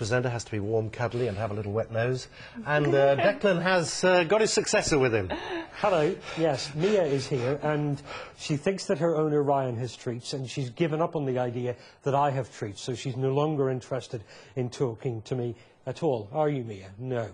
presenter has to be warm, cuddly and have a little wet nose. And Declan has got his successor with him. Hello, yes, Mia is here and she thinks that her owner Ryan has treats and she's given up on the idea that I have treats, so she's no longer interested in talking to me at all. Are you, Mia? No.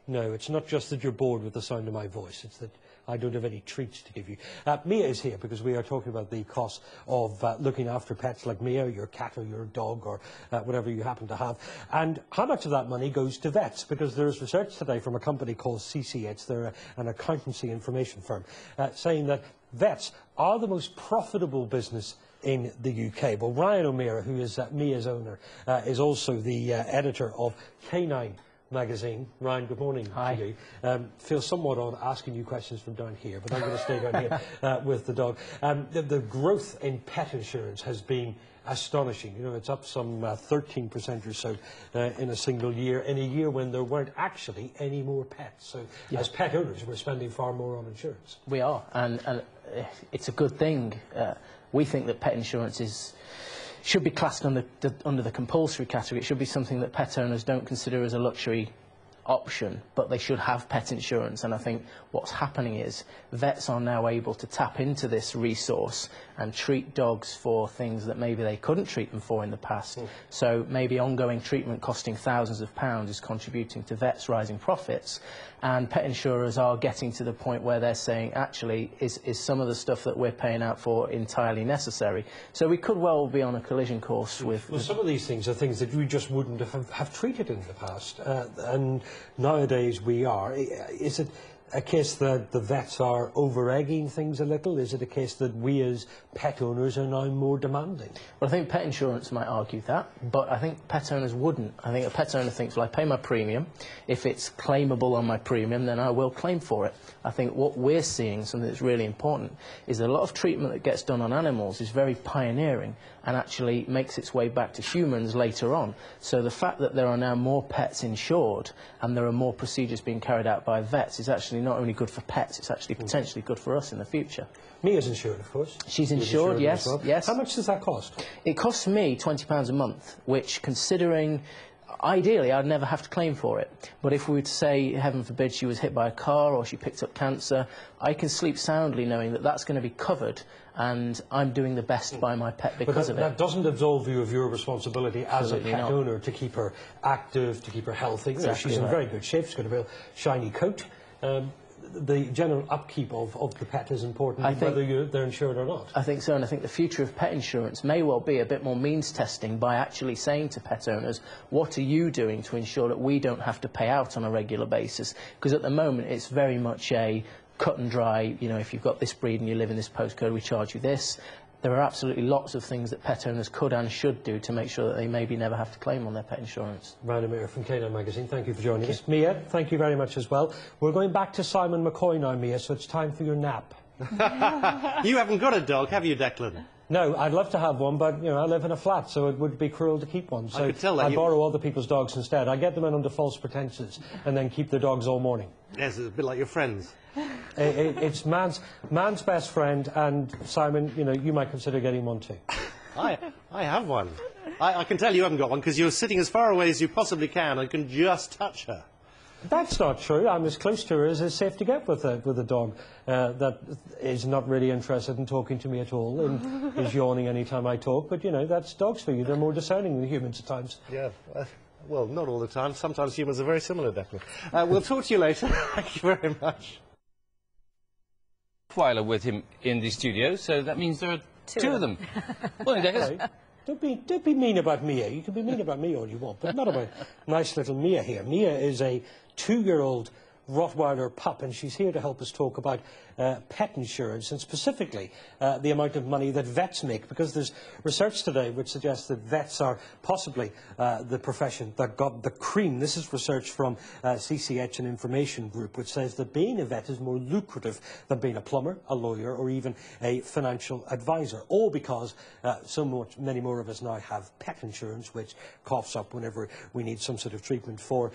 No, it's not just that you're bored with the sound of my voice, it's that I don't have any treats to give you. Mia is here because we are talking about the cost of looking after pets like Mia, your cat or your dog or whatever you happen to have. And how much of that money goes to vets? Because there is research today from a company called CCH, they're an accountancy information firm, saying that vets are the most profitable business in the UK. Well, Ryan O'Meara, who is Mia's owner, is also the editor of Canine magazine. Ryan, good morning. Hi. To you. Feel somewhat odd asking you questions from down here, but I'm going to stay down here with the dog. The growth in pet insurance has been astonishing. You know, it's up some 13% or so in a single year, in a year when there weren't actually any more pets. So as pet owners, we're spending far more on insurance. We are, and it's a good thing. We think that pet insurance should be classed under the compulsory category. It should be something that pet owners don't consider as a luxury option, but they should have pet insurance. And I think what's happening is vets are now able to tap into this resource and treat dogs for things that maybe they couldn't treat them for in the past. So maybe ongoing treatment costing thousands of pounds is contributing to vets' rising profits, and pet insurers are getting to the point where they're saying, actually, is some of the stuff that we're paying out for entirely necessary? So we could well be on a collision course with... Well, some of these things are things that we just wouldn't have treated in the past, and nowadays we are. Is it a case that the vets are over-egging things a little? Is it a case that we as pet owners are now more demanding? Well, I think pet insurance might argue that, but I think pet owners wouldn't. I think a pet owner thinks, well, I pay my premium. If it's claimable on my premium, then I will claim for it. I think what we're seeing, something that's really important, is that a lot of treatment that gets done on animals is very pioneering and actually makes its way back to humans later on. So the fact that there are now more pets insured and there are more procedures being carried out by vets is actually not only good for pets, it's actually potentially good for us in the future. Mia's insured, of course. She's insured, yes, well. yes. How much does that cost? It costs me £20 a month, which, considering... Ideally, I'd never have to claim for it. But if we were to say, heaven forbid, she was hit by a car or she picked up cancer, I can sleep soundly knowing that that's going to be covered and I'm doing the best by my pet because of it. That doesn't absolve you of your responsibility as a pet owner to keep her active, to keep her healthy. Exactly. She's in very good shape, she's got a real shiny coat. The general upkeep of the pet is important, whether they're insured or not. I think so, and I think the future of pet insurance may well be a bit more means testing by actually saying to pet owners, what are you doing to ensure that we don't have to pay out on a regular basis? Because at the moment it's very much a cut and dry, you know, if you've got this breed and you live in this postcode, we charge you this. There are absolutely lots of things that pet owners could and should do to make sure that they maybe never have to claim on their pet insurance. Ryan O'Meara from Canine magazine, thank you for joining us. Mia, thank you very much as well. We're going back to Simon McCoy now, Mia, so it's time for your nap. You haven't got a dog, have you, Declan? No, I'd love to have one, but, you know, I live in a flat, so it would be cruel to keep one. So I could tell that I borrow other people's dogs instead. I get them in under false pretences and then keep their dogs all morning. Yes, it's a bit like your friends. It's man's best friend, and Simon, you know, you might consider getting one too. I have one. I can tell you haven't got one because you're sitting as far away as you possibly can and can just touch her. That's not true. I'm as close to her as is safe to get with a dog that is not really interested in talking to me at all and is yawning any time I talk. But, you know, that's dogs for you. They're more discerning than humans at times. Yeah, well, not all the time. Sometimes humans are very similar, Declan. We'll talk to you later. Thank you very much. Weiler with him in the studio, so that means there are two of them. Morning, Deckers. Don't be mean about Mia. You can be mean about me all you want, but not about nice little Mia here. Mia is a 2-year-old Rottweiler pup, and she's here to help us talk about pet insurance, and specifically the amount of money that vets make, because there's research today which suggests that vets are possibly the profession that got the cream. This is research from CCH, an information group, which says that being a vet is more lucrative than being a plumber, a lawyer, or even a financial advisor, all because many more of us now have pet insurance, which coughs up whenever we need some sort of treatment for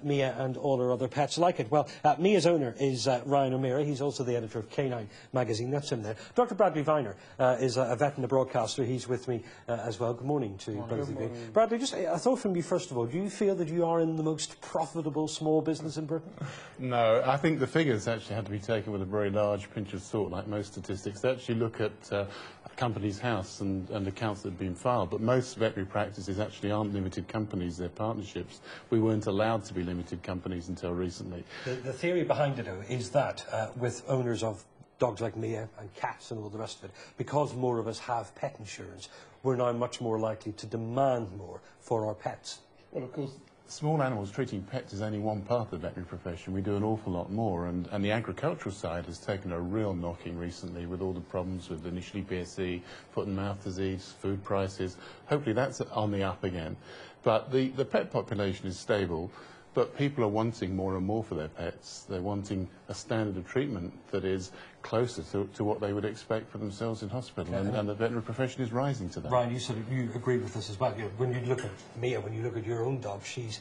Mia and all our other pets like it. Well, Mia's owner is Ryan O'Meara. He's also the editor of Canine magazine. That's him there. Dr. Bradley Viner is a vet and a broadcaster. He's with me as well. Good morning to both of you. Bradley, just a thought from you first of all. Do you feel that you are in the most profitable small business in Britain? No, I think the figures actually had to be taken with a very large pinch of salt, like most statistics. They actually look at Companies House and accounts that have been filed, but most veterinary practices actually aren't limited companies, they're partnerships. We weren't allowed to be limited companies until recently. The theory behind it, though, is that with owners of dogs like Mia and cats and all the rest of it, because more of us have pet insurance, we're now much more likely to demand more for our pets. Well, of course, small animals treating pets is only one part of the veterinary profession. We do an awful lot more, and the agricultural side has taken a real knocking recently with all the problems with initially PSC, foot and mouth disease, food prices. Hopefully that's on the up again. But the pet population is stable, but people are wanting more and more for their pets. They're wanting a standard of treatment that is closer to what they would expect for themselves in hospital, and the veterinary profession is rising to that. Ryan, you agree with this as well. When you look at Mia, when you look at your own dog, she's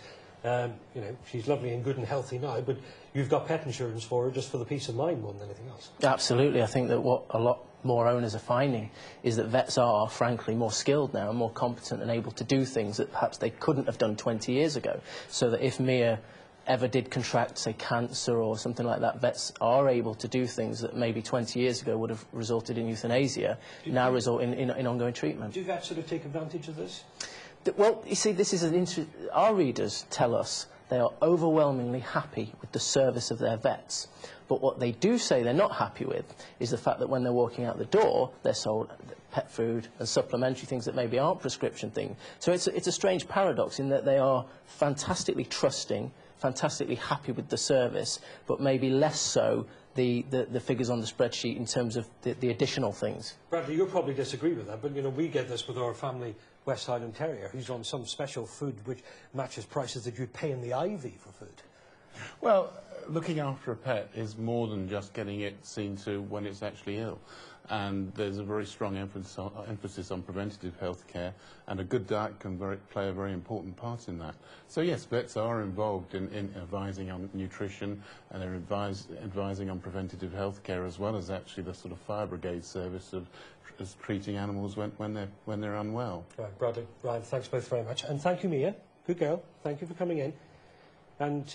she's lovely and good and healthy now, but you've got pet insurance for her just for the peace of mind more than anything else. Absolutely. I think that what a lot more owners are finding is that vets are, frankly, more skilled now and more competent and able to do things that perhaps they couldn't have done 20 years ago. So that if Mia ever did contract, say, cancer or something like that, vets are able to do things that maybe 20 years ago would have resulted in euthanasia, now result in ongoing treatment. Do vets sort of take advantage of this? Well, you see, this is our readers tell us they are overwhelmingly happy with the service of their vets. But what they do say they're not happy with is the fact that when they're walking out the door, they're sold pet food and supplementary things that maybe aren't prescription things. So it's a strange paradox in that they are fantastically trusting, fantastically happy with the service, but maybe less so the figures on the spreadsheet in terms of the additional things. Bradley, you'll probably disagree with that, but we get this with our family West Highland Terrier, who's on some special food which matches prices that you'd pay in the Ivy for food. Well, looking after a pet is more than just getting it seen to when it's actually ill. And there's a very strong emphasis on preventative health care, and a good diet can play a very important part in that. So yes, vets are involved in advising on nutrition, and they're advising on preventative health care, as well as actually the sort of fire brigade service of treating animals when they're unwell. Right, Bradley, Ryan, thanks both very much. And thank you, Mia. Good girl. Thank you for coming in. And,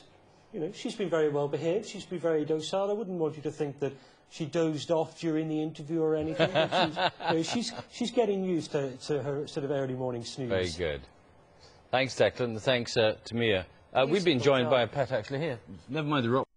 she's been very well behaved. She's been very docile. I wouldn't want you to think that she dozed off during the interview or anything. But she's getting used to her sort of early morning snooze. Very good. Thanks, Declan. Thanks to Mia. We've been joined by a pet actually here. Never mind the rock.